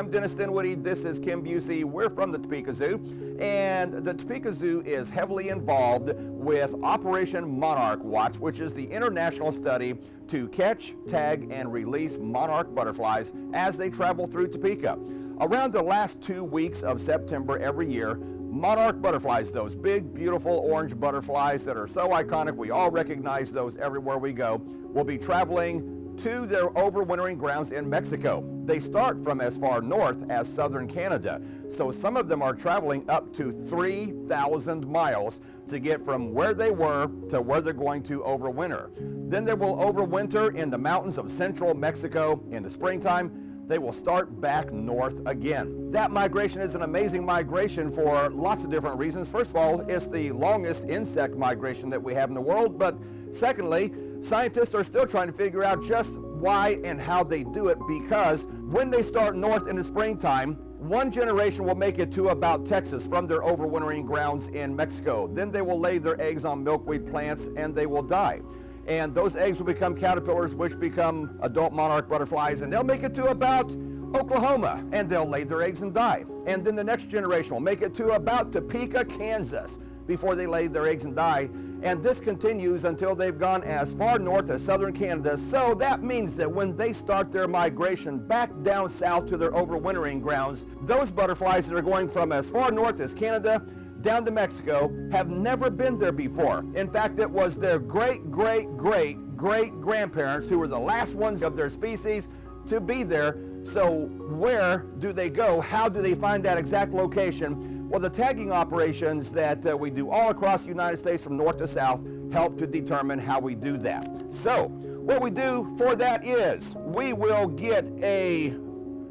I'm Dennis Dinwiddie. This is Kim Busey. We're from the Topeka Zoo, and the Topeka Zoo is heavily involved with Operation Monarch Watch, which is the international study to catch, tag, and release monarch butterflies as they travel through Topeka. Around the last 2 weeks of September every year, monarch butterflies, those big, beautiful orange butterflies that are so iconic, we all recognize those everywhere we go, will be traveling to their overwintering grounds in Mexico. They start from as far north as southern Canada, so some of them are traveling up to 3,000 miles to get from where they were to where they're going to overwinter. Then they will overwinter in the mountains of central Mexico. In the springtime, they will start back north again. That migration is an amazing migration for lots of different reasons. First of all, it's the longest insect migration that we have in the world, but secondly, scientists are still trying to figure out just why and how they do it, because when they start north in the springtime, one generation will make it to about Texas from their overwintering grounds in Mexico. Then they will lay their eggs on milkweed plants and they will die. And those eggs will become caterpillars, which become adult monarch butterflies, and they'll make it to about Oklahoma and they'll lay their eggs and die. And then the next generation will make it to about Topeka, Kansas before they lay their eggs and die. And this continues until they've gone as far north as southern Canada. So that means that when they start their migration back down south to their overwintering grounds, those butterflies that are going from as far north as Canada down to Mexico have never been there before. In fact, it was their great-great-great-great-grandparents who were the last ones of their species to be there. So where do they go? How do they find that exact location? Well, the tagging operations that we do all across the United States from north to south help to determine how we do that. So what we do for that is we will get a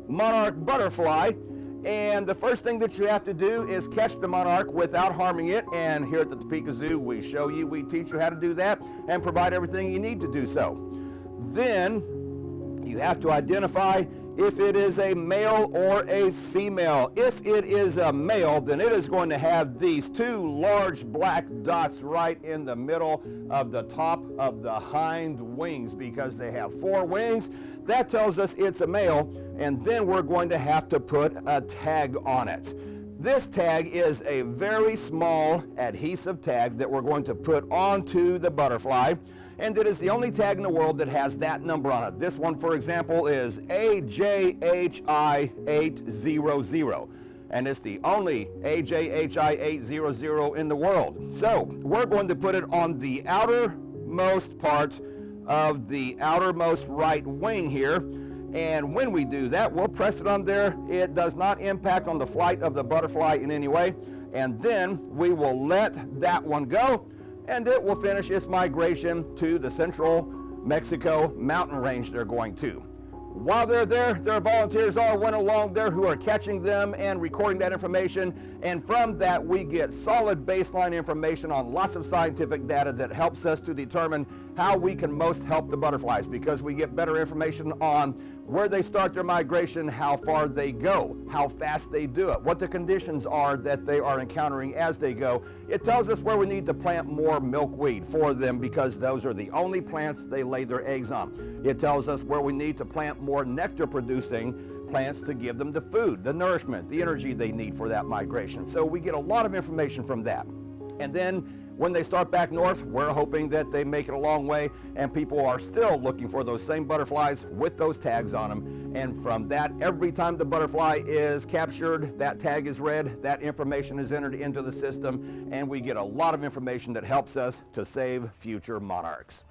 monarch butterfly, and the first thing that you have to do is catch the monarch without harming it. And here at the Topeka Zoo, we show you, we teach you how to do that and provide everything you need to do so. Then you have to identify if it is a male or a female. If it is a male, then it is going to have these two large black dots right in the middle of the top of the hind wings, because they have 4 wings. That tells us it's a male, and then we're going to have to put a tag on it. This tag is a very small adhesive tag that we're going to put onto the butterfly, and it is the only tag in the world that has that number on it. This one, for example, is AJHI800, and it's the only AJHI800 in the world. So we're going to put it on the outermost part of the outermost right wing here. And when we do that, we'll press it on there. It does not impact on the flight of the butterfly in any way. And then we will let that one go, and it will finish its migration to the central Mexico mountain range they're going to. While they're there, their volunteers all went along there who are catching them and recording that information, and from that we get solid baseline information on lots of scientific data that helps us to determine how we can most help the butterflies, because we get better information on where they start their migration, how far they go, how fast they do it, what the conditions are that they are encountering as they go. It tells us where we need to plant more milkweed for them, because those are the only plants they lay their eggs on. It tells us where we need to plant more nectar producing plants to give them the food, the nourishment, the energy they need for that migration. So we get a lot of information from that. And then when they start back north, we're hoping that they make it a long way, and people are still looking for those same butterflies with those tags on them. And from that, every time the butterfly is captured, that tag is read, that information is entered into the system, and we get a lot of information that helps us to save future monarchs.